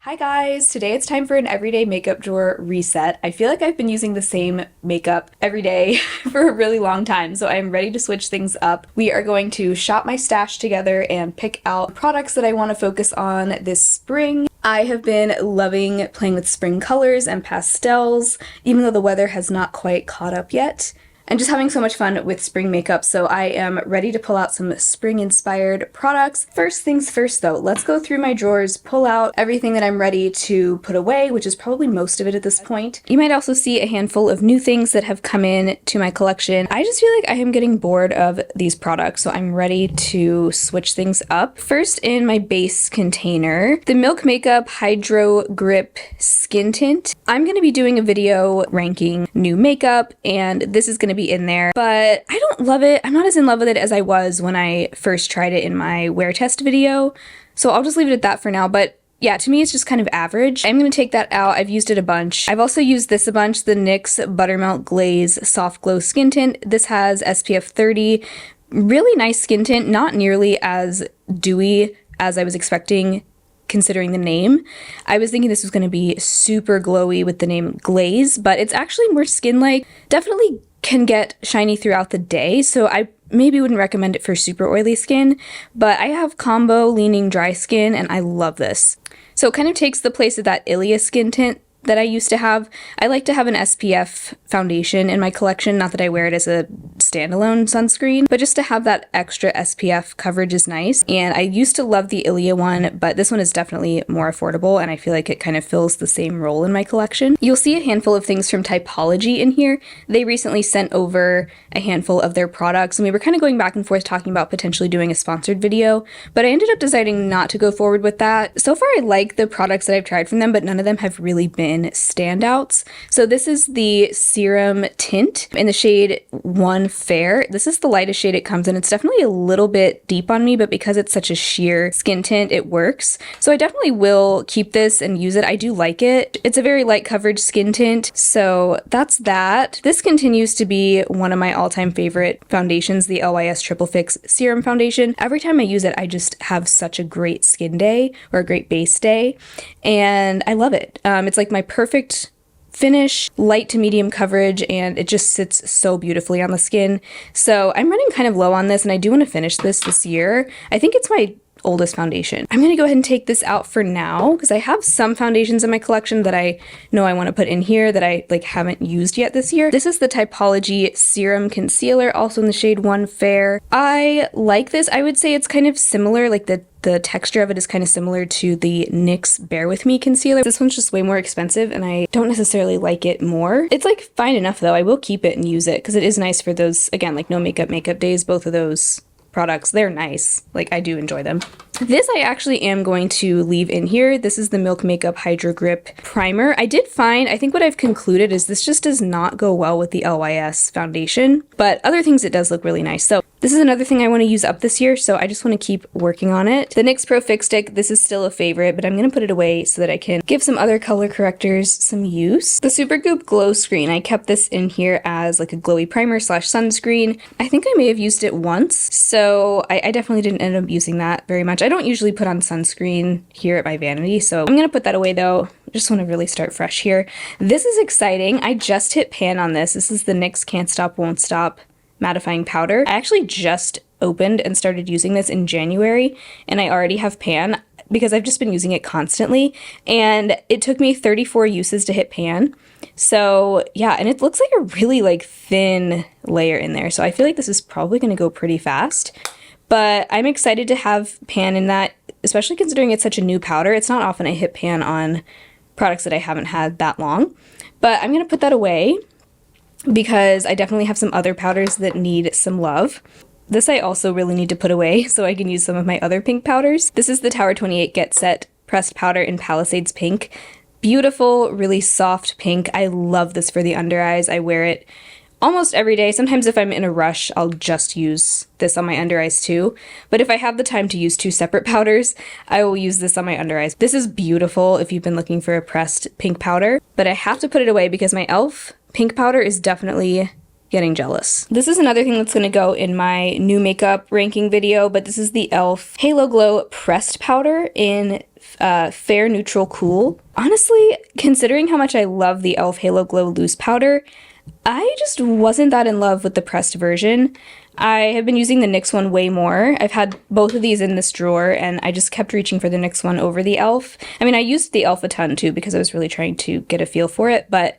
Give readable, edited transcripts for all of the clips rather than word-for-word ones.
Hi guys! Today it's time for an everyday makeup drawer reset. I feel like I've been using the same makeup every day for a really long time, so I'm ready to switch things up. We are going to shop my stash together and pick out products that I want to focus on this spring. I have been loving playing with spring colors and pastels, even though the weather has not quite caught up yet. I'm just having so much fun with spring makeup, so I am ready to pull out some spring-inspired products. First things first though, let's go through my drawers, pull out everything that I'm ready to put away, which is probably most of it at this point. You might also see a handful of new things that have come in to my collection. I just feel like I am getting bored of these products, so I'm ready to switch things up. First, in my base container, the Milk Makeup Hydro Grip Skin Tint. I'm going to be doing a video ranking new makeup, and this is going to be in there, but I don't love it. I'm not as in love with it as I was when I first tried it in my wear test video, so I'll just leave it at that for now. But yeah, to me it's just kind of average. I'm going to take that out. I've used it a bunch. I've also used this a bunch, the NYX Buttermelt Glaze Soft Glow Skin Tint. This has SPF 30. Really nice skin tint, not nearly as dewy as I was expecting considering the name. I was thinking this was going to be super glowy with the name Glaze, but it's actually more skin-like. Definitely can get shiny throughout the day, so I maybe wouldn't recommend it for super oily skin, but I have combo leaning dry skin and I love this. So it kind of takes the place of that Ilia skin tint that I used to have. I like to have an SPF foundation in my collection, not that I wear it as a standalone sunscreen, but just to have that extra SPF coverage is nice. And I used to love the Ilia one, but this one is definitely more affordable and I feel like it kind of fills the same role in my collection. You'll see a handful of things from Typology in here. They recently sent over a handful of their products and we were kind of going back and forth talking about potentially doing a sponsored video, but I ended up deciding not to go forward with that. So far I like the products that I've tried from them, but none of them have really been standouts. So this is the Serum Tint in the shade 1 Fair. This is the lightest shade it comes in. It's definitely a little bit deep on me, but because it's such a sheer skin tint, it works. So I definitely will keep this and use it. I do like it. It's a very light coverage skin tint, so that's that. This continues to be one of my all-time favorite foundations, the LYS Triple Fix Serum Foundation. Every time I use it, I just have such a great skin day or a great base day, and I love it. It's like my perfect finish, light to medium coverage, and it just sits so beautifully on the skin. So I'm running kind of low on this and I do want to finish this year. I think it's my oldest foundation. I'm going to go ahead and take this out for now because I have some foundations in my collection that I know I want to put in here that I haven't used yet this year. This is the Typology Serum Concealer, also in the shade 1 Fair. I like this. I would say it's kind of similar, like the texture of it is kind of similar to the NYX Bear With Me concealer. This one's just way more expensive and I don't necessarily like it more. It's fine enough though. I will keep it and use it because it is nice for those, again, no makeup days. Both of those products, they're nice. I do enjoy them. This I actually am going to leave in here. This is the Milk Makeup Hydro Grip Primer. I think what I've concluded is this just does not go well with the LYS foundation, but other things it does look really nice. So this is another thing I want to use up this year, so I just want to keep working on it. The NYX Pro Fix Stick, this is still a favorite, but I'm going to put it away so that I can give some other color correctors some use. The Supergoop Glow Screen, I kept this in here as a glowy primer slash sunscreen. I think I may have used it once, so I definitely didn't end up using that very much. I don't usually put on sunscreen here at my vanity, so I'm gonna put that away though. I just want to really start fresh here. This is exciting. I just hit pan on this. This is the NYX Can't Stop Won't Stop mattifying powder. I actually just opened and started using this in January and I already have pan because I've just been using it constantly, and it took me 34 uses to hit pan. So yeah, and it looks like a really thin layer in there, so I feel like this is probably going to go pretty fast. But I'm excited to have pan in that, especially considering it's such a new powder. It's not often I hit pan on products that I haven't had that long. But I'm going to put that away because I definitely have some other powders that need some love. This I also really need to put away so I can use some of my other pink powders. This is the Tower 28 Get Set Pressed Powder in Palisades Pink. Beautiful, really soft pink. I love this for the under eyes. I wear it almost every day. Sometimes if I'm in a rush, I'll just use this on my under eyes too. But if I have the time to use two separate powders, I will use this on my under eyes. This is beautiful if you've been looking for a pressed pink powder, but I have to put it away because my e.l.f. pink powder is definitely getting jealous. This is another thing that's going to go in my new makeup ranking video, but this is the e.l.f. Halo Glow Pressed Powder in Fair Neutral Cool. Honestly, considering how much I love the e.l.f. Halo Glow Loose Powder, I just wasn't that in love with the pressed version. I have been using the NYX one way more. I've had both of these in this drawer, and I just kept reaching for the NYX one over the e.l.f. I mean, I used the e.l.f. a ton too because I was really trying to get a feel for it, but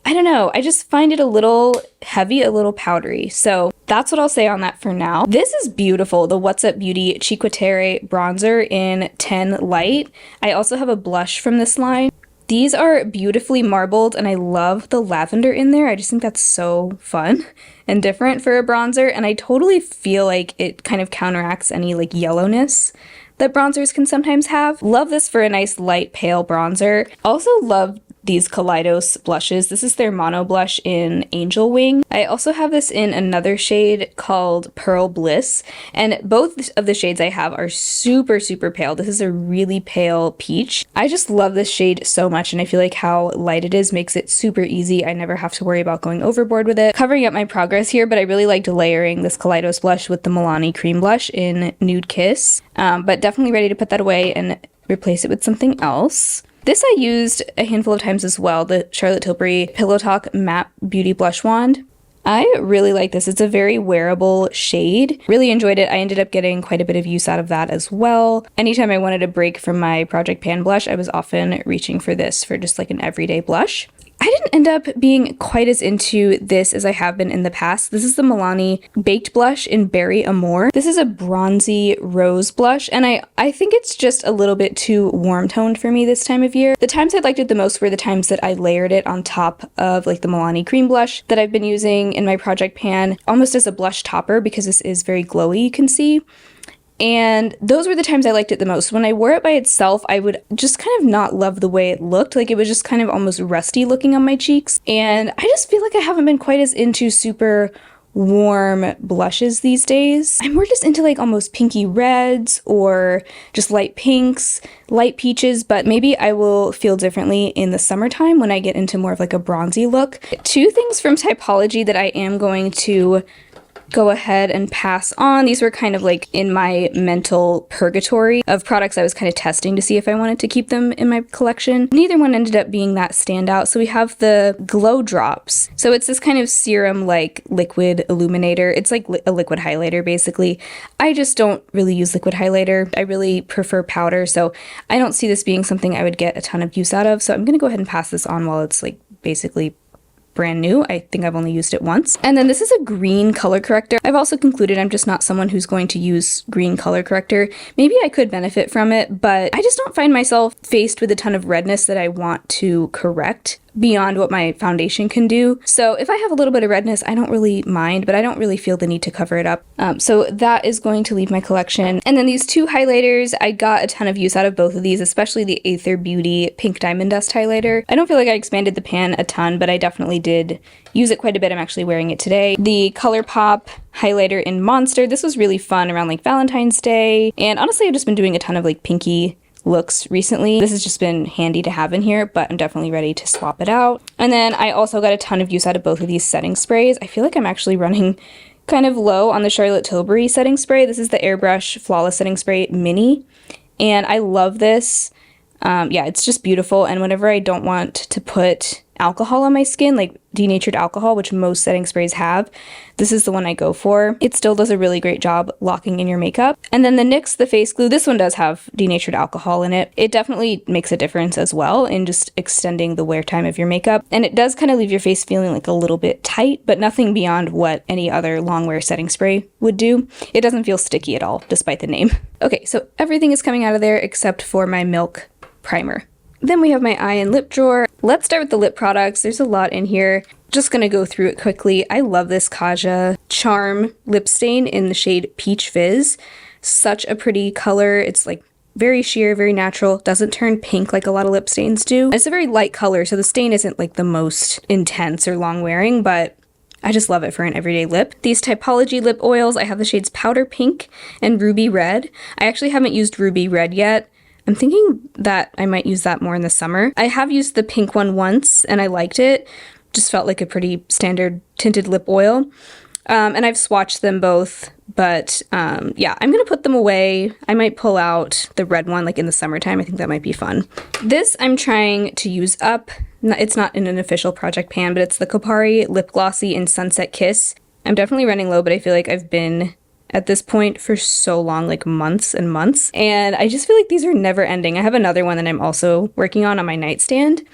I don't know, I just find it a little heavy, a little powdery. So that's what I'll say on that for now. This is beautiful, the What's Up Beauty Ciquatere bronzer in 10 Light. I also have a blush from this line. These are beautifully marbled, and I love the lavender in there. I just think that's so fun and different for a bronzer, and I totally feel like it kind of counteracts any like yellowness that bronzers can sometimes have. Love this for a nice light pale bronzer. Also love these Kaleidos blushes. This is their mono blush in Angel Wing. I also have this in another shade called Pearl Bliss, and both of the shades I have are super, super pale. This is a really pale peach. I just love this shade so much, and I feel like how light it is makes it super easy. I never have to worry about going overboard with it. Covering up my progress here, but I really liked layering this Kaleidos blush with the Milani cream blush in Nude Kiss, but definitely ready to put that away and replace it with something else. This I used a handful of times as well, the Charlotte Tilbury Pillow Talk Matte Beauty Blush Wand. I really like this. It's a very wearable shade. Really enjoyed it. I ended up getting quite a bit of use out of that as well. Anytime I wanted a break from my Project Pan blush, I was often reaching for this for just like an everyday blush. I didn't end up being quite as into this as I have been in the past. This is the Milani Baked Blush in Berry Amore. This is a bronzy rose blush, and I think it's just a little bit too warm toned for me this time of year. The times I liked it the most were the times that I layered it on top of like the Milani cream blush that I've been using in my Project Pan, almost as a blush topper because this is very glowy, you can see. And those were the times I liked it the most. When I wore it by itself, I would just kind of not love the way it looked. Like it was just kind of almost rusty looking on my cheeks. And I just feel like I haven't been quite as into super warm blushes these days. I'm more just into like almost pinky reds or just light pinks, light peaches, but maybe I will feel differently in the summertime when I get into more of like a bronzy look. Two things from Typology that I am going to go ahead and pass on. These were kind of like in my mental purgatory of products I was kind of testing to see if I wanted to keep them in my collection. Neither one ended up being that standout. So we have the Glow Drops. So it's this kind of serum like liquid illuminator. It's like a liquid highlighter basically. I just don't really use liquid highlighter. I really prefer powder. So I don't see this being something I would get a ton of use out of. So I'm going to go ahead and pass this on while it's like basically brand new. I think I've only used it once. And then this is a green color corrector. I've also concluded I'm just not someone who's going to use green color corrector. Maybe I could benefit from it, but I just don't find myself faced with a ton of redness that I want to correct beyond what my foundation can do. So if I have a little bit of redness, I don't really mind, but I don't really feel the need to cover it up. So that is going to leave my collection. And then these two highlighters, I got a ton of use out of both of these, especially the Aether Beauty Pink Diamond Dust highlighter. I don't feel like I expanded the pan a ton, but I definitely did use it quite a bit. I'm actually wearing it today. The ColourPop highlighter in Monster. This was really fun around like Valentine's Day. And honestly, I've just been doing a ton of like pinky looks recently. This has just been handy to have in here, but I'm definitely ready to swap it out. And then I also got a ton of use out of both of these setting sprays. I feel like I'm actually running kind of low on the Charlotte Tilbury setting spray. This is the Airbrush Flawless Setting Spray Mini, and I love this. Yeah, it's just beautiful, and whenever I don't want to put alcohol on my skin, like denatured alcohol, which most setting sprays have, this is the one I go for. It still does a really great job locking in your makeup. And then the NYX, the face glue, this one does have denatured alcohol in it. It definitely makes a difference as well in just extending the wear time of your makeup. And it does kind of leave your face feeling like a little bit tight, but nothing beyond what any other long wear setting spray would do. It doesn't feel sticky at all, despite the name. Okay, so everything is coming out of there except for my Milk primer. Then we have my eye and lip drawer. Let's start with the lip products. There's a lot in here. Just gonna go through it quickly. I love this Kaja Charm lip stain in the shade Peach Fizz. Such a pretty color. It's like very sheer, very natural. Doesn't turn pink like a lot of lip stains do. It's a very light color, so the stain isn't like the most intense or long wearing, but I just love it for an everyday lip. These Typology lip oils, I have the shades Powder Pink and Ruby Red. I actually haven't used Ruby Red yet. I'm thinking that I might use that more in the summer. I have used the pink one once and I liked it. Just felt like a pretty standard tinted lip oil. And I've swatched them both, but yeah, I'm gonna put them away. I might pull out the red one like in the summertime. I think that might be fun. This I'm trying to use up. It's not in an official project pan, but it's the Kopari Lip Glossy in Sunset Kiss. I'm definitely running low, but I feel like I've been at this point for so long, like months and months, and I just feel like these are never ending. I have another one that I'm also working on my nightstand,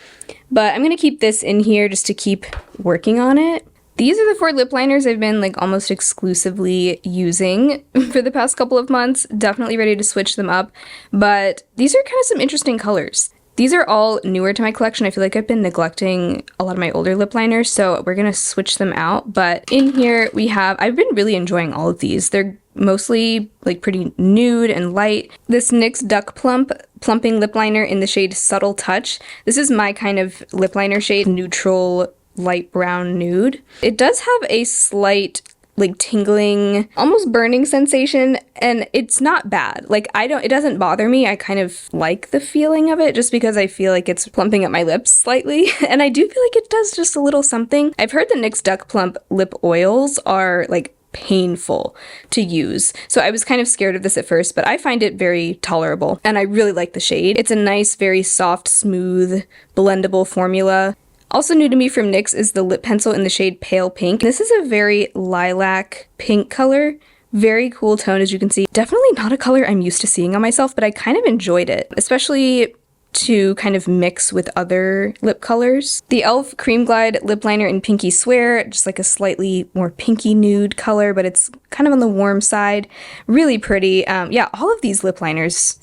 but I'm gonna keep this in here just to keep working on it. These are the 4 lip liners I've been like almost exclusively using for the past couple of months. Definitely ready to switch them up, but these are kind of some interesting colors. These are all newer to my collection. I feel like I've been neglecting a lot of my older lip liners, so we're gonna switch them out. But in here we have, I've been really enjoying all of these. They're mostly like pretty nude and light. This NYX Duck Plumping Lip Liner in the shade Subtle Touch. This is my kind of lip liner shade, neutral light brown nude. It does have a slight like tingling, almost burning sensation, and it's not bad. Like it doesn't bother me. I kind of like the feeling of it just because I feel like it's plumping up my lips slightly, and I do feel like it does just a little something. I've heard the NYX Duck Plump lip oils are like painful to use, so I was kind of scared of this at first, but I find it very tolerable, and I really like the shade. It's a nice, very soft, smooth, blendable formula. Also new to me from NYX is the lip pencil in the shade Pale Pink. This is a very lilac pink color. Very cool tone, as you can see. Definitely not a color I'm used to seeing on myself, but I kind of enjoyed it, especially to kind of mix with other lip colors. The e.l.f. Cream Glide lip liner in Pinky Swear, just like a slightly more pinky nude color, but it's kind of on the warm side. Really pretty. Yeah, all of these lip liners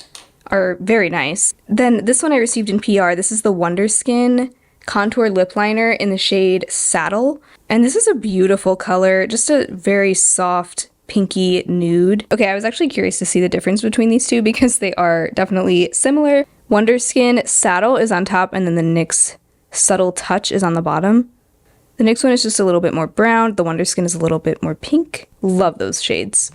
are very nice. Then this one I received in PR. This is the Wonder Skin contour lip liner in the shade Saddle, and this is a beautiful color, just a very soft pinky nude. Okay, I was actually curious to see the difference between these two because they are definitely similar. Wonder Skin Saddle is on top, and then the NYX Subtle Touch is on the bottom. The NYX one is just a little bit more brown, the Wonder Skin is a little bit more pink. Love those shades.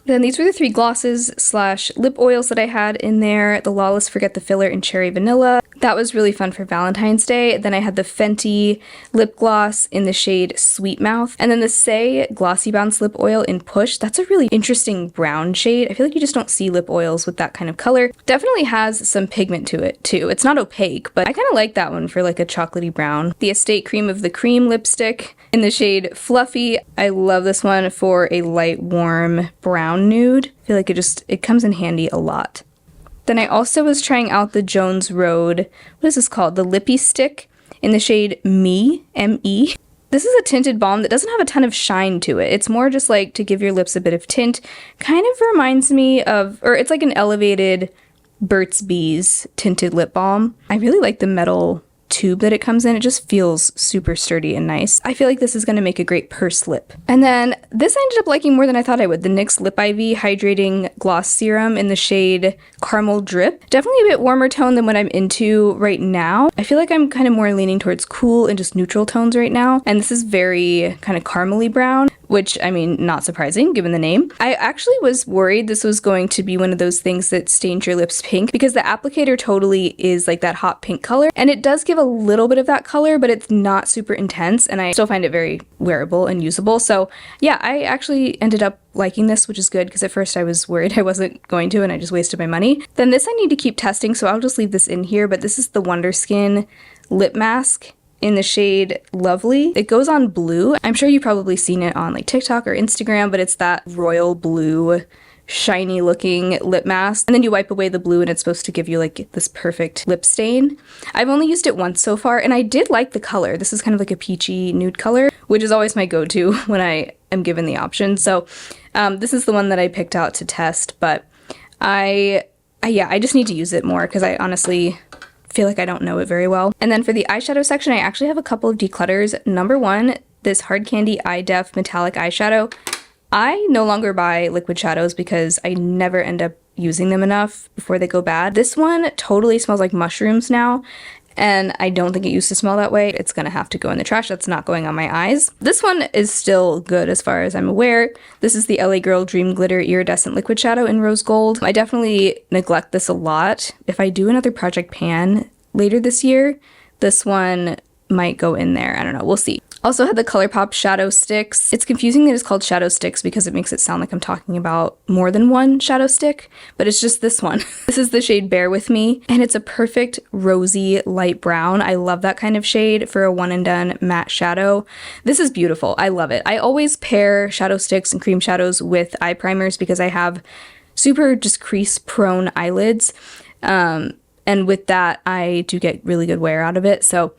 Then these were the 3 glosses / lip oils that I had in there. The Lawless Forget the Filler in Cherry Vanilla. That was really fun for Valentine's Day. Then I had the Fenty lip gloss in the shade Sweet Mouth. And then the Say Glossy Bounce lip oil in Push. That's a really interesting brown shade. I feel like you just don't see lip oils with that kind of color. Definitely has some pigment to it too. It's not opaque, but I kind of like that one for like a chocolatey brown. The Estate Cream of the Cream lipstick in the shade Fluffy. I love this one for a light, warm brown nude. I feel like it comes in handy a lot. Then I also was trying out the Jones Road, what is this called? The Lippy Stick in the shade Me, M-E. This is a tinted balm that doesn't have a ton of shine to it. It's more just like to give your lips a bit of tint. Kind of reminds me of, or it's like an elevated Burt's Bees tinted lip balm. I really like the metal tube that it comes in. It just feels super sturdy and nice. I feel like this is going to make a great purse lip. And then this I ended up liking more than I thought I would. The NYX Lip IV Hydrating Gloss Serum in the shade Caramel Drip. Definitely a bit warmer tone than what I'm into right now. I feel like I'm kind of more leaning towards cool and just neutral tones right now. And this is very kind of caramely brown, which, I mean, not surprising given the name. I actually was worried this was going to be one of those things that stains your lips pink because the applicator totally is like that hot pink color, and it does give a little bit of that color, but it's not super intense, and I still find it very wearable and usable. So yeah, I actually ended up liking this, which is good because at first I was worried I wasn't going to and I just wasted my money. Then this I need to keep testing, so I'll just leave this in here, but this is the Wonder Skin Lip Mask in the shade Lovely. It goes on blue. I'm sure you've probably seen it on like TikTok or Instagram, but it's that royal blue, shiny looking lip mask. And then you wipe away the blue and it's supposed to give you like this perfect lip stain. I've only used it once so far and I did like the color. This is kind of like a peachy nude color, which is always my go-to when I am given the option. So this is the one that I picked out to test, but I just need to use it more because I honestly feel like I don't know it very well. And then for the eyeshadow section, I actually have a couple of declutters. Number 1, this Hard Candy Eye Def metallic eyeshadow. I no longer buy liquid shadows because I never end up using them enough before they go bad. This one totally smells like mushrooms now, and I don't think it used to smell that way. It's gonna have to go in the trash. That's not going on my eyes. This one is still good as far as I'm aware. This is the LA Girl Dream Glitter Iridescent Liquid Shadow in Rose Gold. I definitely neglect this a lot. If I do another project pan later this year, this one might go in there. I don't know, we'll see. Also had the ColourPop shadow sticks. It's confusing that it's called shadow sticks because it makes it sound like I'm talking about more than one shadow stick, but it's just this one. This is the shade Bear With Me, and it's a perfect rosy light brown. I love that kind of shade for a one and done matte shadow. This is beautiful. I love it. I always pair shadow sticks and cream shadows with eye primers because I have super just crease prone eyelids. And with that, I do get really good wear out of it. So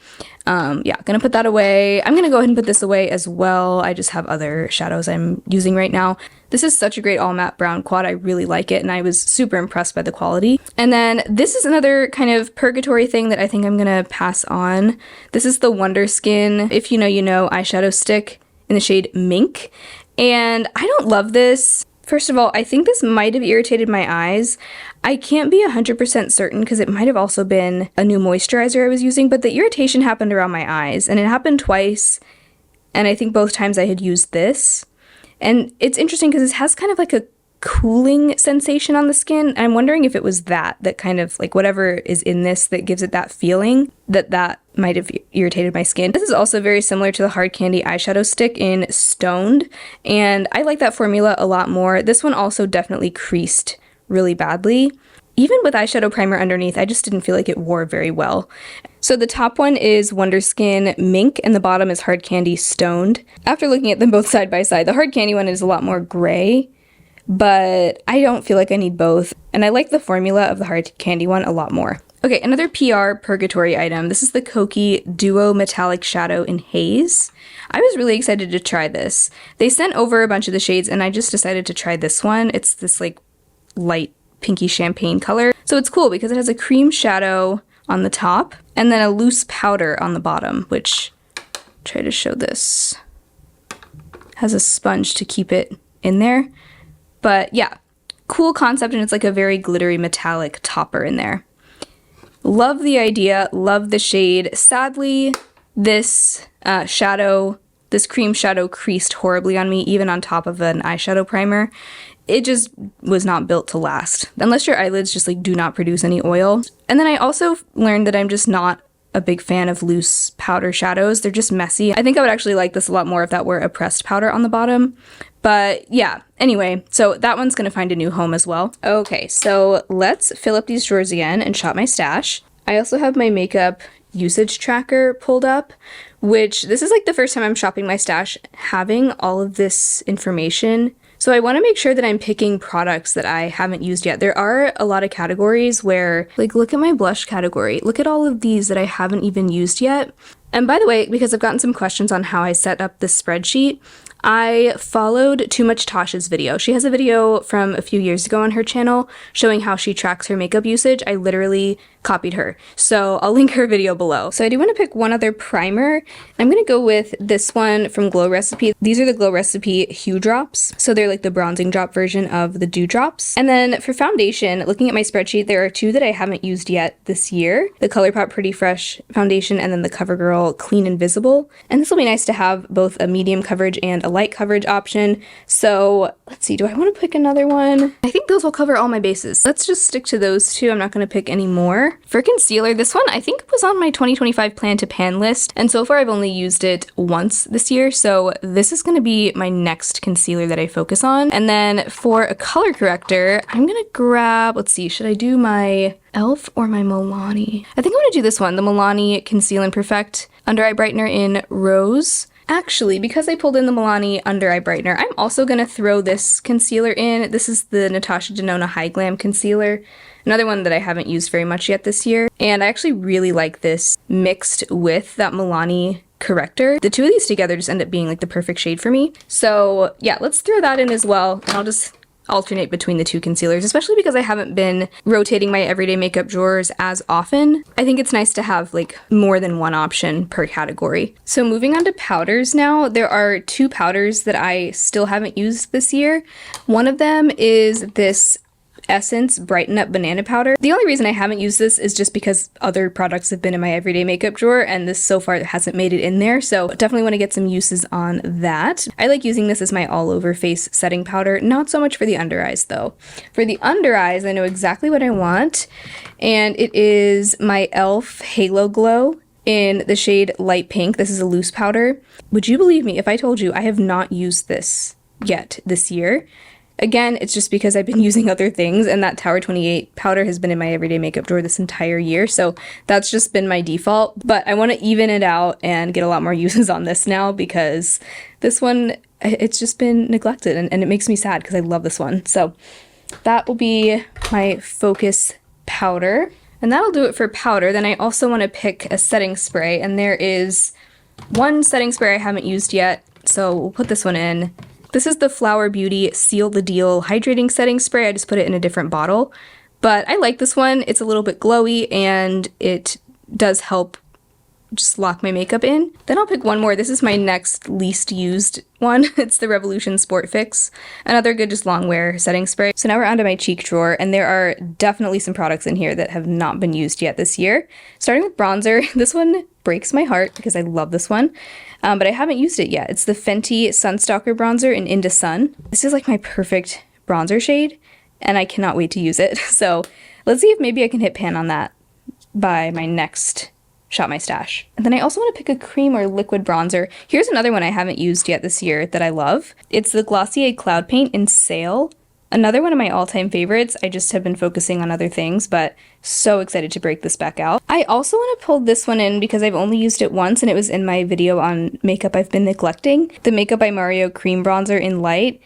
yeah, gonna put that away. I'm gonna go ahead and put this away as well. I just have other shadows I'm using right now. This is such a great all matte brown quad. I really like it, and I was super impressed by the quality. And then this is another kind of purgatory thing that I think I'm gonna pass on. This is the Wonder Skin If You Know You Know eyeshadow stick in the shade Mink. And I don't love this. First of all, I think this might have irritated my eyes. I can't be 100% certain because it might have also been a new moisturizer I was using, but the irritation happened around my eyes, and it happened twice, and I think both times I had used this. And it's interesting because it has kind of like a cooling sensation on the skin. I'm wondering if it was that kind of like whatever is in this that gives it that feeling, that might have irritated my skin. This is also very similar to the Hard Candy eyeshadow stick in Stoned, and I like that formula a lot more. This one also definitely creased really badly. Even with eyeshadow primer underneath, I just didn't feel like it wore very well. So the top one is Wonder Skin Mink, and the bottom is Hard Candy Stoned. After looking at them both side by side, the Hard Candy one is a lot more gray, but I don't feel like I need both, and I like the formula of the Hard Candy one a lot more. Okay, another PR purgatory item. This is the Kokie Duo Metallic Shadow in Haze. I was really excited to try this. They sent over a bunch of the shades, and I just decided to try this one. It's this like light pinky champagne color. So it's cool because it has a cream shadow on the top and then a loose powder on the bottom, which, try to show this, has a sponge to keep it in there. But yeah, cool concept, and it's like a very glittery metallic topper in there. Love the idea, love the shade. Sadly, this this cream shadow creased horribly on me, even on top of an eyeshadow primer. It just was not built to last, unless your eyelids just like do not produce any oil. And then I also learned that I'm just not a big fan of loose powder shadows. They're just messy. I think I would actually like this a lot more if that were a pressed powder on the bottom. But yeah, anyway, so that one's gonna find a new home as well. Okay, so let's fill up these drawers again and shop my stash. I also have my makeup usage tracker pulled up, which this is like the first time I'm shopping my stash having all of this information. So I want to make sure that I'm picking products that I haven't used yet. There are a lot of categories where, like, look at my blush category. Look at all of these that I haven't even used yet. And by the way, because I've gotten some questions on how I set up this spreadsheet, I followed Too Much Tasha's video. She has a video from a few years ago on her channel showing how she tracks her makeup usage. I literally copied her, so I'll link her video below. So I do want to pick one other primer. I'm gonna go with this one from Glow Recipe. These are the Glow Recipe Hue Drops, so they're like the bronzing drop version of the Dew Drops. And then for foundation, looking at my spreadsheet, there are two that I haven't used yet this year: the ColourPop Pretty Fresh foundation and then the CoverGirl Clean Invisible. And this will be nice to have both a medium coverage and a light coverage option. So let's see, do I want to pick another one? I think those will cover all my bases. Let's just stick to those two. I'm not going to pick any more. For concealer, this one I think was on my 2025 plan to pan list, and so far I've only used it once this year, so this is going to be my next concealer that I focus on. And then for a color corrector, I'm going to grab, let's see, should I do my e.l.f. or my Milani? I think I'm going to do this one, the Milani Conceal and Perfect Under Eye Brightener in Rose. Actually, because I pulled in the Milani Under Eye Brightener, I'm also going to throw this concealer in. This is the Natasha Denona High Glam Concealer, another one that I haven't used very much yet this year. And I actually really like this mixed with that Milani corrector. The two of these together just end up being like the perfect shade for me. So yeah, let's throw that in as well. And I'll just alternate between the two concealers, especially because I haven't been rotating my everyday makeup drawers as often. I think it's nice to have like more than one option per category. So moving on to powders now, there are two powders that I still haven't used this year. One of them is this Essence Brighten Up Banana Powder. The only reason I haven't used this is just because other products have been in my everyday makeup drawer, and this so far hasn't made it in there, so definitely want to get some uses on that. I like using this as my all-over face setting powder, not so much for the under eyes though. For the under eyes, I know exactly what I want, and it is my e.l.f. Halo Glow in the shade Light Pink. This is a loose powder. Would you believe me if I told you I have not used this yet this year? Again, it's just because I've been using other things, and that Tower 28 powder has been in my everyday makeup drawer this entire year, so that's just been my default. But I want to even it out and get a lot more uses on this now, because this one, it's just been neglected, and it makes me sad because I love this one. So that will be my focus powder, and that'll do it for powder. Then I also want to pick a setting spray, and there is one setting spray I haven't used yet, so we'll put this one in. This is the Flower Beauty Seal the Deal Hydrating Setting Spray. I just put it in a different bottle, but I like this one. It's a little bit glowy, and it does help just lock my makeup in. Then I'll pick one more. This is my next least used one. It's the Revolution Sport Fix, another good just long wear setting spray. So now we're onto my cheek drawer, and there are definitely some products in here that have not been used yet this year. Starting with bronzer, this one breaks my heart because I love this one, but I haven't used it yet. It's the Fenty Sunstalker Bronzer in Into Sun. This is like my perfect bronzer shade, and I cannot wait to use it. So let's see if maybe I can hit pan on that by my next Shop My Stash. And then I also want to pick a cream or liquid bronzer. Here's another one I haven't used yet this year that I love. It's the Glossier Cloud Paint in Sail. Another one of my all-time favorites. I just have been focusing on other things, but so excited to break this back out. I also want to pull this one in because I've only used it once, and it was in my video on makeup I've been neglecting. The Makeup by Mario Cream Bronzer in Light.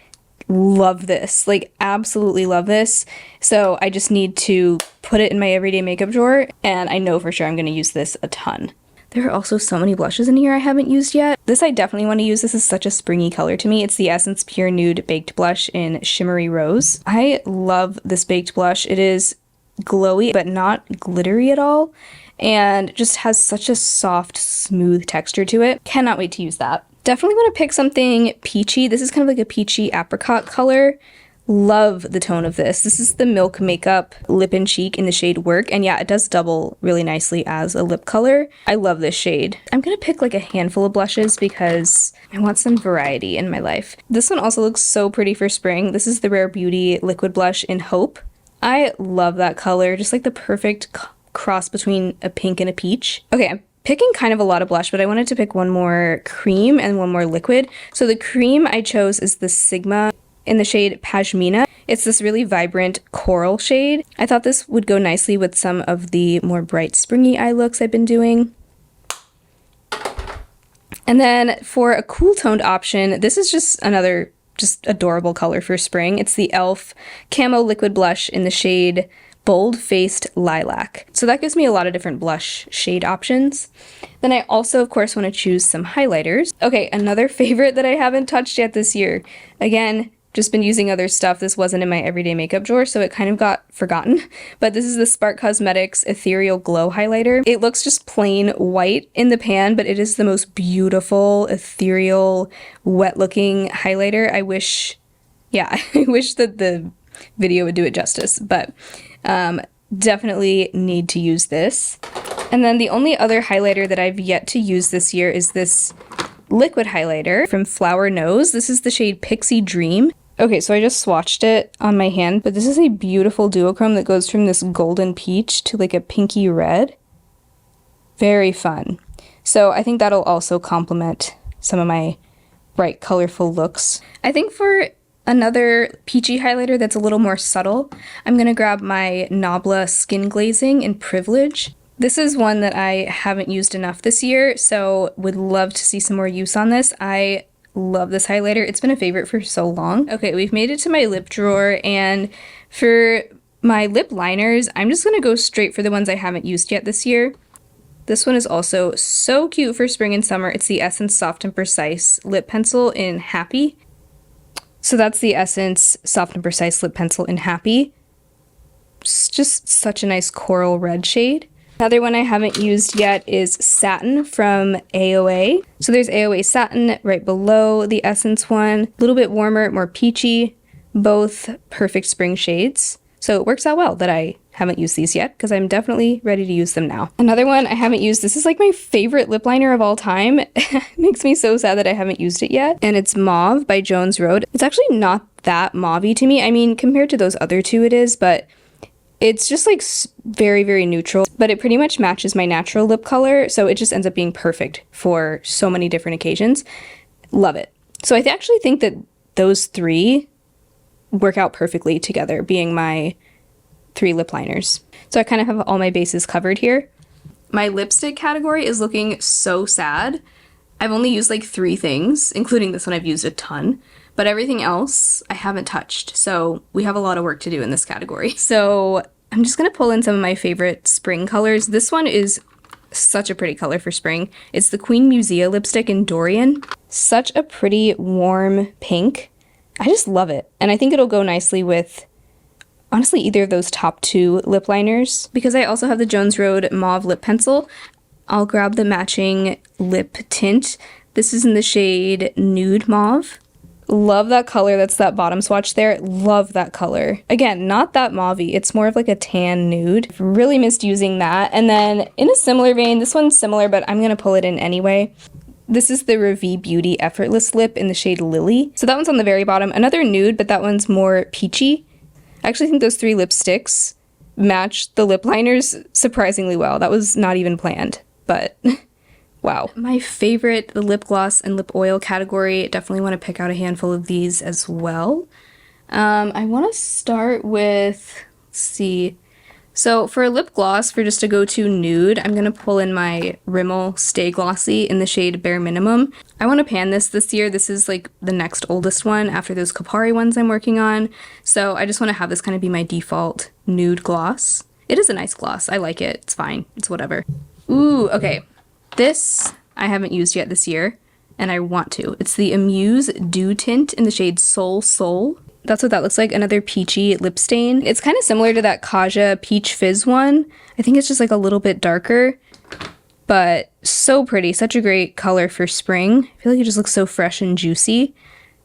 Love this, like absolutely love this. So I just need to put it in my everyday makeup drawer, and I know for sure I'm going to use this a ton. There are also so many blushes in here I haven't used yet. This I definitely want to use. This is such a springy color to me. It's the Essence Pure Nude Baked Blush in Shimmery Rose. I love this baked blush. It is glowy but not glittery at all, and just has such a soft, smooth texture to it. Cannot wait to use that. Definitely want to pick something peachy. This is kind of like a peachy apricot color. Love the tone of this. This is the Milk Makeup Lip and Cheek in the shade Work, and yeah, it does double really nicely as a lip color. I love this shade. I'm gonna pick like a handful of blushes because I want some variety in my life. This one also looks so pretty for spring. This is the Rare Beauty Liquid Blush in Hope. I love that color, just like the perfect cross between a pink and a peach. Okay, I'm picking kind of a lot of blush, but I wanted to pick one more cream and one more liquid. So the cream I chose is the Sigma in the shade Pashmina. It's this really vibrant coral shade. I thought this would go nicely with some of the more bright springy eye looks I've been doing. And then for a cool toned option, this is just another adorable color for spring. It's the e.l.f. Camo Liquid Blush in the shade Bold Faced Lilac. So that gives me a lot of different blush shade options. Then I also, of course, want to choose some highlighters. Okay, another favorite that I haven't touched yet this year. Again, just been using other stuff. This wasn't in my everyday makeup drawer, so it kind of got forgotten. But this is the Spark Cosmetics Ethereal Glow Highlighter. It looks just plain white in the pan, but it is the most beautiful, ethereal, wet-looking highlighter. I wish that the video would do it justice, but definitely need to use this. And then the only other highlighter that I've yet to use this year is this liquid highlighter from Flower Nose. This is the shade Pixie Dream. Okay, so I just swatched it on my hand, but this is a beautiful duochrome that goes from this golden peach to like a pinky red. Very fun. So I think that'll also complement some of my bright, colorful looks. I think for another peachy highlighter that's a little more subtle, I'm gonna grab my Nabla Skin Glazing in Privilege. This is one that I haven't used enough this year, so would love to see some more use on this. I love this highlighter. It's been a favorite for so long. Okay, we've made it to my lip drawer, and for my lip liners, I'm just gonna go straight for the ones I haven't used yet this year. This one is also so cute for spring and summer. It's the Essence Soft and Precise Lip Pencil in Happy. So that's the Essence Soft and Precise Lip Pencil in Happy. It's just such a nice coral red shade. Another one I haven't used yet is Satin from AOA. So there's AOA Satin right below the Essence one. A little bit warmer, more peachy, both perfect spring shades. So it works out well that I haven't used these yet because I'm definitely ready to use them now. Another one I haven't used, this is like my favorite lip liner of all time. It makes me so sad that I haven't used it yet. And it's Mauve by Jones Road. It's actually not that mauvey to me. I mean, compared to those other two it is, but It's just like very, very neutral, but it pretty much matches my natural lip color, so it just ends up being perfect for so many different occasions. Love it. So I actually think that those three work out perfectly together, being my 3 lip liners. So I kind of have all my bases covered here. My lipstick category is looking so sad. I've only used like 3 things, including this one I've used a ton, but everything else I haven't touched. So we have a lot of work to do in this category. So I'm just gonna pull in some of my favorite spring colors. This one is such a pretty color for spring. It's the Queen Musea lipstick in Dorian. Such a pretty warm pink. I just love it. And I think it'll go nicely with, honestly, either of those top 2 lip liners. Because I also have the Jones Road Mauve lip pencil, I'll grab the matching lip tint. This is in the shade Nude Mauve. Love that color. That's that bottom swatch there. Love that color. Again, not that mauve-y. It's more of like a tan nude. Really missed using that. And then in a similar vein, this one's similar, but I'm gonna pull it in anyway. This is the Revi Beauty Effortless Lip in the shade Lily. So that one's on the very bottom. Another nude, but that one's more peachy. I actually think those 3 lipsticks match the lip liners surprisingly well. That was not even planned, but wow. My favorite, the lip gloss and lip oil category. Definitely want to pick out a handful of these as well. I want to start with, let's see. So for a lip gloss, for just a go-to nude, I'm going to pull in my Rimmel Stay Glossy in the shade Bare Minimum. I want to pan this year. This is like the next oldest one after those Kopari ones I'm working on. So I just want to have this kind of be my default nude gloss. It is a nice gloss. I like it. It's fine. It's whatever. Ooh, okay. This I haven't used yet this year, and I want to. It's the Amuse Dew Tint in the shade Soul Soul. That's what that looks like, another peachy lip stain. It's kind of similar to that Kaja Peach Fizz one. I think it's just like a little bit darker, but so pretty. Such a great color for spring. I feel like it just looks so fresh and juicy.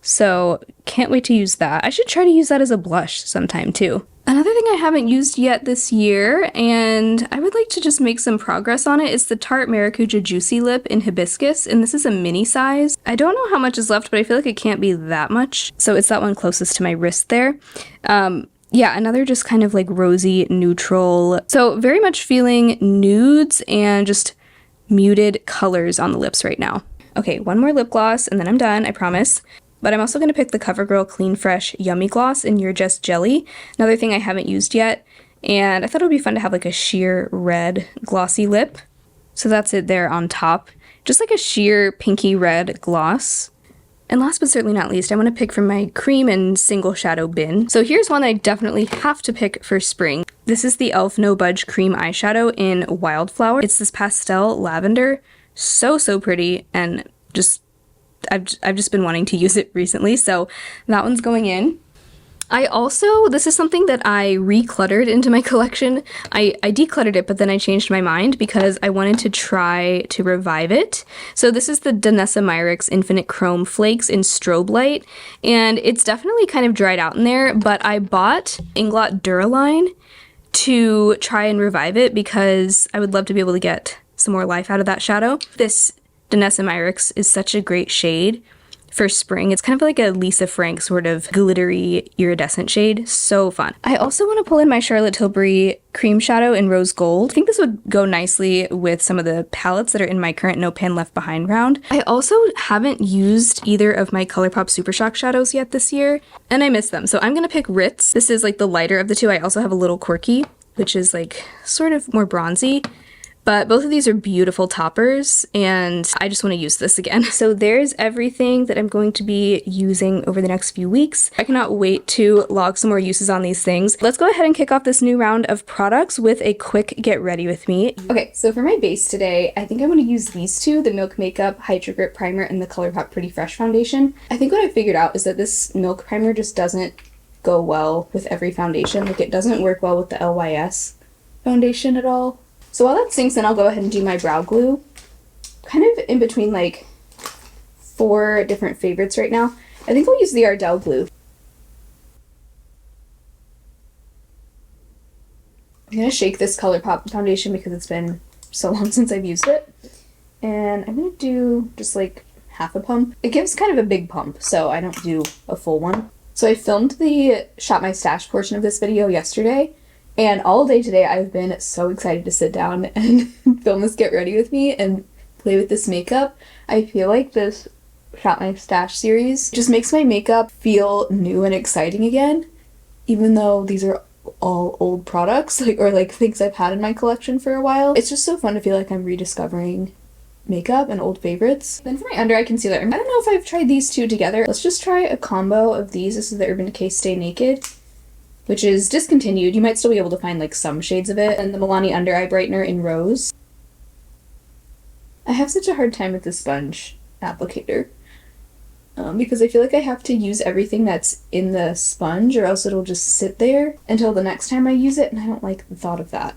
So can't wait to use that. I should try to use that as a blush sometime too. Another thing I haven't used yet this year, and I would like to just make some progress on it, is the Tarte Maracuja Juicy Lip in Hibiscus, and this is a mini size. I don't know how much is left, but I feel like it can't be that much. So it's that one closest to my wrist there. Yeah, another just kind of like rosy neutral. So very much feeling nudes and just muted colors on the lips right now. Okay, one more lip gloss and then I'm done, I promise. But I'm also going to pick the CoverGirl Clean Fresh Yummy Gloss in You're Just Jelly. Another thing I haven't used yet. And I thought it would be fun to have like a sheer red glossy lip. So that's it there on top. Just like a sheer pinky red gloss. And last but certainly not least, I want to pick from my cream and single shadow bin. So here's one I definitely have to pick for spring. This is the e.l.f. No Budge Cream Eyeshadow in Wildflower. It's this pastel lavender. So, so pretty, and just I've just been wanting to use it recently, so that one's going in. This is something that I recluttered into my collection. I decluttered it, but then I changed my mind because I wanted to try to revive it. So this is the Danessa Myricks Infinite Chrome Flakes in Strobe Light, and it's definitely kind of dried out in there, but I bought Inglot Duraline to try and revive it because I would love to be able to get some more life out of that shadow. This Danessa Myricks is such a great shade for spring. It's kind of like a Lisa Frank sort of glittery iridescent shade. So fun. I also want to pull in my Charlotte Tilbury cream shadow in Rose Gold. I think this would go nicely with some of the palettes that are in my current No Pan Left Behind round. I also haven't used either of my ColourPop Super Shock shadows yet this year, and I miss them. So I'm going to pick Ritz. This is like the lighter of the two. I also have a Little Quirky, which is like sort of more bronzy. But both of these are beautiful toppers, and I just want to use this again. So there's everything that I'm going to be using over the next few weeks. I cannot wait to log some more uses on these things. Let's go ahead and kick off this new round of products with a quick get ready with me. Okay, so for my base today, I think I'm going to use these two, the Milk Makeup Hydro Grip Primer and the ColourPop Pretty Fresh Foundation. I think what I figured out is that this Milk Primer just doesn't go well with every foundation. Like, it doesn't work well with the LYS foundation at all. So while that sinks in, I'll go ahead and do my brow glue. Kind of in between like 4 different favorites right now. I think I'll use the Ardell glue. I'm going to shake this ColourPop foundation because it's been so long since I've used it. And I'm going to do just like half a pump. It gives kind of a big pump, so I don't do a full one. So I filmed the Shop My Stash portion of this video yesterday, And all day today I've been so excited to sit down and film this Get Ready With Me and play with this makeup. I feel like this Shop My Stash series just makes my makeup feel new and exciting again, even though these are all old products, or things I've had in my collection for a while. It's just so fun to feel like I'm rediscovering makeup and old favorites. Then for my under eye concealer, I don't know if I've tried these two together. Let's just try a combo of these. This is the Urban Decay Stay Naked, which is discontinued. You might still be able to find like some shades of it. And the Milani Under Eye Brightener in Rose. I have such a hard time with the sponge applicator because I feel like I have to use everything that's in the sponge or else it'll just sit there until the next time I use it, and I don't like the thought of that.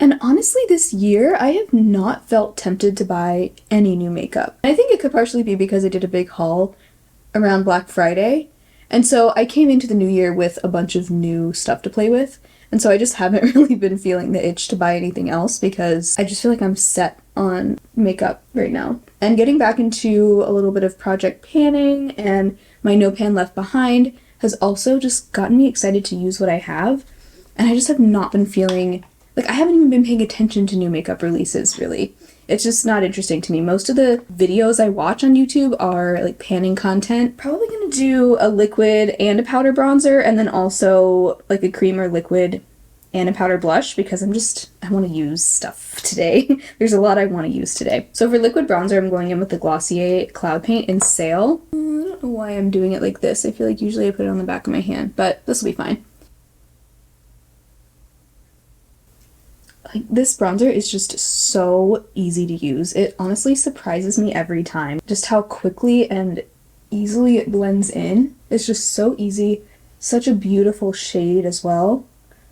And honestly, this year, I have not felt tempted to buy any new makeup. I think it could partially be because I did a big haul around Black Friday, and so I came into the new year with a bunch of new stuff to play with, and so I just haven't really been feeling the itch to buy anything else because I just feel like I'm set on makeup right now. And getting back into a little bit of project panning and my No Pan Left Behind has also just gotten me excited to use what I have, and I just have not been feeling like I haven't even been paying attention to new makeup releases, really. It's just not interesting to me. Most of the videos I watch on YouTube are like panning content. Probably gonna do a liquid and a powder bronzer, and then also like a cream or liquid and a powder blush because I want to use stuff today. There's a lot I want to use today. So for liquid bronzer, I'm going in with the Glossier Cloud Paint in Sail. I don't know why I'm doing it like this. I feel like usually I put it on the back of my hand, but this will be fine. Like, this bronzer is just so easy to use. It honestly surprises me every time. Just how quickly and easily it blends in. It's just so easy. Such a beautiful shade as well.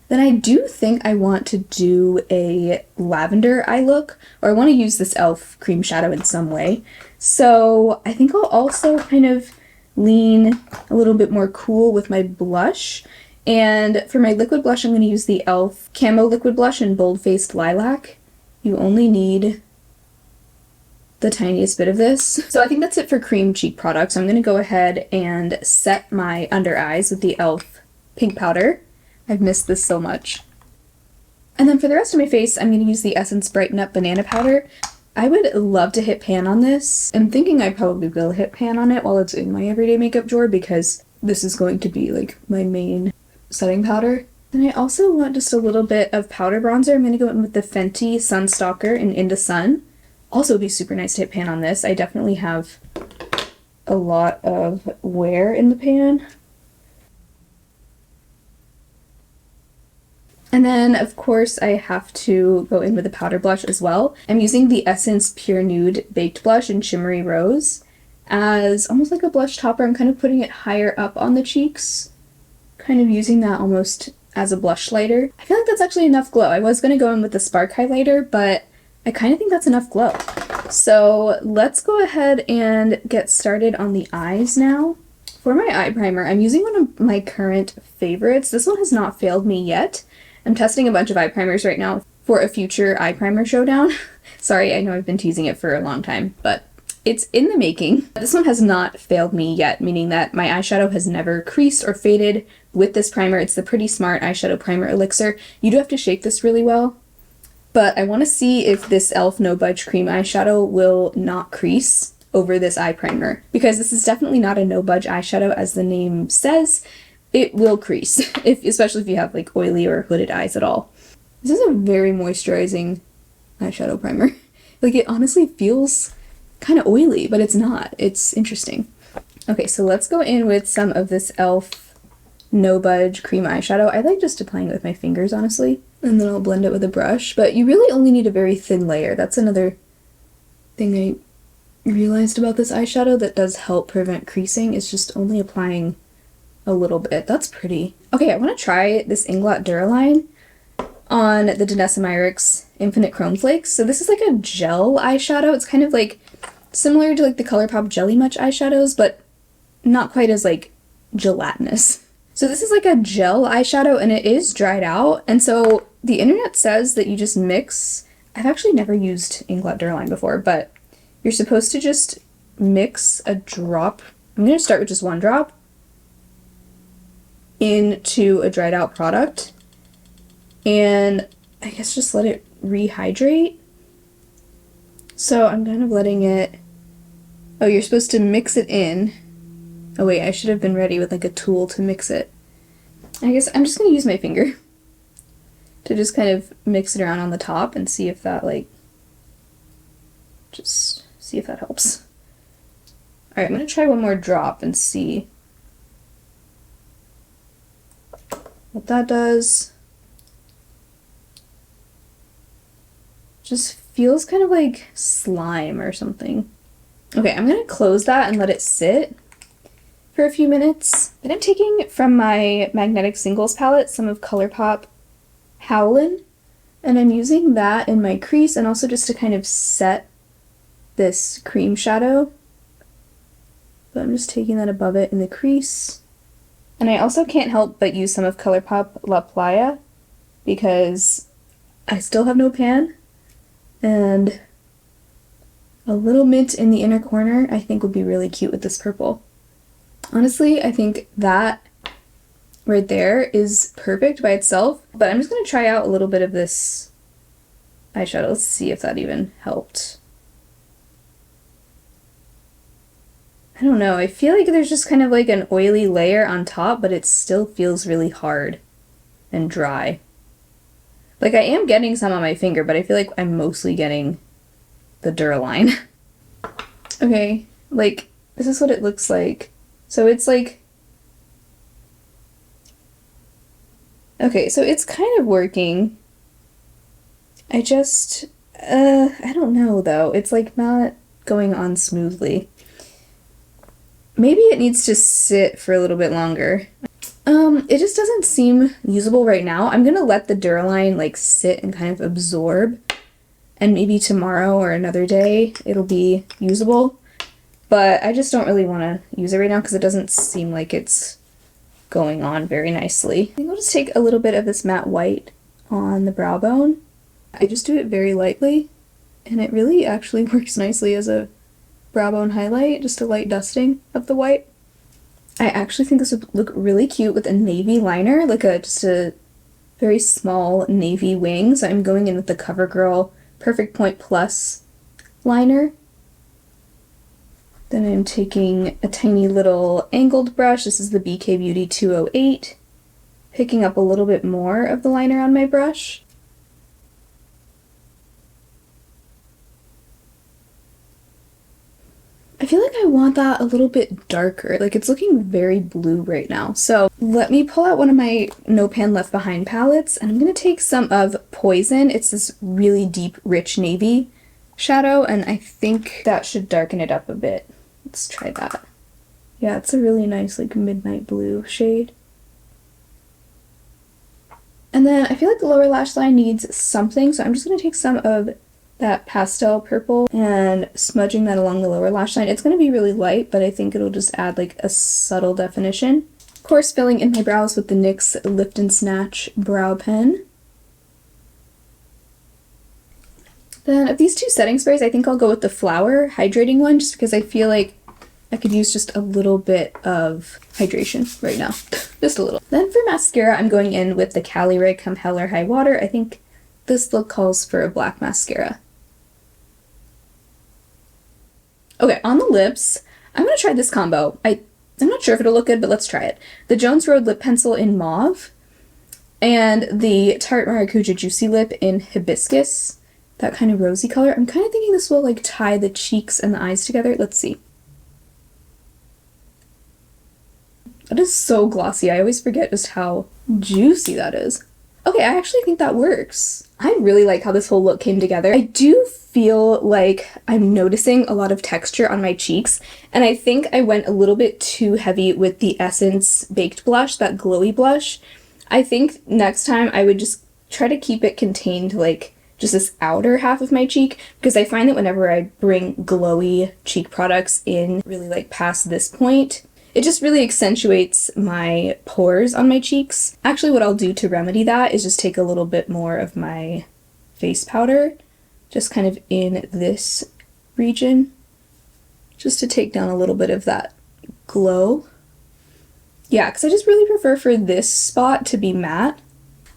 Then I do think I want to do a lavender eye look, or I want to use this e.l.f. cream shadow in some way. So I think I'll also kind of lean a little bit more cool with my blush. And for my liquid blush, I'm going to use the e.l.f. Camo Liquid Blush in Bold Faced Lilac. You only need the tiniest bit of this. So I think that's it for cream cheek products. I'm going to go ahead and set my under eyes with the e.l.f. Pink Powder. I've missed this so much. And then for the rest of my face, I'm going to use the Essence Brighten Up Banana Powder. I would love to hit pan on this. I'm thinking I probably will hit pan on it while it's in my everyday makeup drawer because this is going to be like my main setting powder. Then I also want just a little bit of powder bronzer. I'm going to go in with the Fenty Sunstalker in Into Sun. Also would be super nice to hit pan on this. I definitely have a lot of wear in the pan. And then, of course, I have to go in with a powder blush as well. I'm using the Essence Pure Nude Baked Blush in Shimmery Rose as almost like a blush topper. I'm kind of putting it higher up on the cheeks, kind of using that almost as a blush lighter. I feel like that's actually enough glow. I was going to go in with the Spark Highlighter, but I kind of think that's enough glow. So let's go ahead and get started on the eyes now. For my eye primer, I'm using one of my current favorites. This one has not failed me yet. I'm testing a bunch of eye primers right now for a future eye primer showdown. Sorry, I know I've been teasing it for a long time, but it's in the making. This one has not failed me yet, meaning that my eyeshadow has never creased or faded with this primer. It's the Pretty Smart Eyeshadow Primer Elixir. You do have to shake this really well, but I want to see if this e.l.f. No Budge Cream Eyeshadow will not crease over this eye primer, because this is definitely not a no budge eyeshadow as the name says. It will crease, especially if you have like oily or hooded eyes at all. This is a very moisturizing eyeshadow primer. Like, it honestly feels kind of oily, but it's not. It's interesting. Okay, so let's go in with some of this e.l.f. No Budge Cream Eyeshadow. I like just applying it with my fingers, honestly, and then I'll blend it with a brush. But you really only need a very thin layer. That's another thing I realized about this eyeshadow that does help prevent creasing, is just only applying a little bit. That's pretty. Okay, I want to try this Inglot Duraline on the Danessa Myricks Infinite Chrome Flakes. So this is like a gel eyeshadow. It's kind of like similar to like the ColourPop Jelly Much eyeshadows, but not quite as like gelatinous. So this is like a gel eyeshadow, and it is dried out. And so the internet says that you just mix. I've actually never used Inglot Duraline before, but you're supposed to just mix a drop. I'm going to start with just one drop. into a dried out product and I guess just let it rehydrate. So I'm kind of letting it, oh, you're supposed to mix it in. Oh wait, I should have been ready with like a tool to mix it. I guess I'm just gonna use my finger to just kind of mix it around on the top and see if that just see if that helps. Alright, I'm gonna try one more drop and see what that does. Just feels kind of like slime or something. Okay, I'm gonna close that and let it sit for a few minutes. Then I'm taking from my Magnetic Singles palette some of ColourPop Howlin', and I'm using that in my crease and also just to kind of set this cream shadow. But I'm just taking that above it in the crease. And I also can't help but use some of ColourPop La Playa because I still have no pan, and a little mint in the inner corner I think would be really cute with this purple. Honestly, I think that right there is perfect by itself, but I'm just going to try out a little bit of this eyeshadow. Let's see if that even helped. I don't know, I feel like there's just kind of like an oily layer on top, but it still feels really hard and dry. Like I am getting some on my finger, but I feel like I'm mostly getting the Duraline. Okay, like this is what it looks like. So it's like, okay, so it's kind of working. I just, I don't know though. It's like not going on smoothly. Maybe it needs to sit for a little bit longer. It just doesn't seem usable right now. I'm gonna let the Duraline like sit and kind of absorb, and maybe tomorrow or another day it'll be usable. But I just don't really want to use it right now because it doesn't seem like it's going on very nicely. I think I'll just take a little bit of this matte white on the brow bone. I just do it very lightly, and it really actually works nicely as a brow bone highlight, just a light dusting of the white. I actually think this would look really cute with a navy liner, like just a very small navy wing. So I'm going in with the CoverGirl Perfect Point Plus liner. Then I'm taking a tiny little angled brush. This is the BK Beauty 208, picking up a little bit more of the liner on my brush. I feel like I want that a little bit darker. Like it's looking very blue right now. So let me pull out one of my No Pan Left Behind palettes, and I'm going to take some of Poison. It's this really deep, rich navy shadow, and I think that should darken it up a bit. Let's try that. Yeah, it's a really nice like midnight blue shade. And then I feel like the lower lash line needs something, so I'm just going to take some of that pastel purple and smudging that along the lower lash line. It's going to be really light, but I think it'll just add like a subtle definition. Of course, filling in my brows with the NYX Lift and Snatch brow pen. Then of these two setting sprays, I think I'll go with the Flower hydrating one, just because I feel like I could use just a little bit of hydration right now. Just a little. Then for mascara, I'm going in with the Cali Ray Come Hell or High Water. I think this look calls for a black mascara. Okay, on the lips, I'm going to try this combo. I'm not sure if it'll look good, but let's try it. The Jones Road Lip Pencil in Mauve and the Tarte Maracuja Juicy Lip in Hibiscus, that kind of rosy color. I'm kind of thinking this will like tie the cheeks and the eyes together. Let's see. That is so glossy. I always forget just how juicy that is. Okay, I actually think that works. I really like how this whole look came together. I do feel like I'm noticing a lot of texture on my cheeks, and I think I went a little bit too heavy with the Essence Baked Blush, that glowy blush. I think next time I would just try to keep it contained to like just this outer half of my cheek, because I find that whenever I bring glowy cheek products in really like past this point, it just really accentuates my pores on my cheeks. Actually, what I'll do to remedy that is just take a little bit more of my face powder, just kind of in this region, just to take down a little bit of that glow. Yeah, because I just really prefer for this spot to be matte.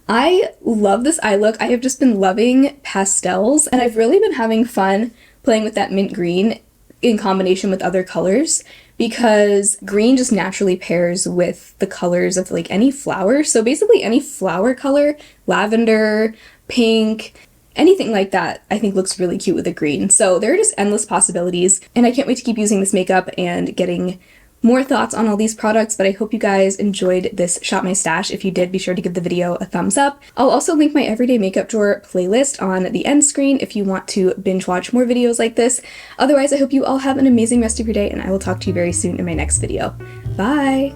I love this eye look. I have just been loving pastels, and I've really been having fun playing with that mint green in combination with other colors, because green just naturally pairs with the colors of like any flower. So basically any flower color, lavender, pink, anything like that, I think looks really cute with a green. So there are just endless possibilities, and I can't wait to keep using this makeup and getting more thoughts on all these products. But I hope you guys enjoyed this Shop My Stash. If you did, be sure to give the video a thumbs up. I'll also link my everyday makeup drawer playlist on the end screen if you want to binge watch more videos like this. Otherwise, I hope you all have an amazing rest of your day, and I will talk to you very soon in my next video. Bye!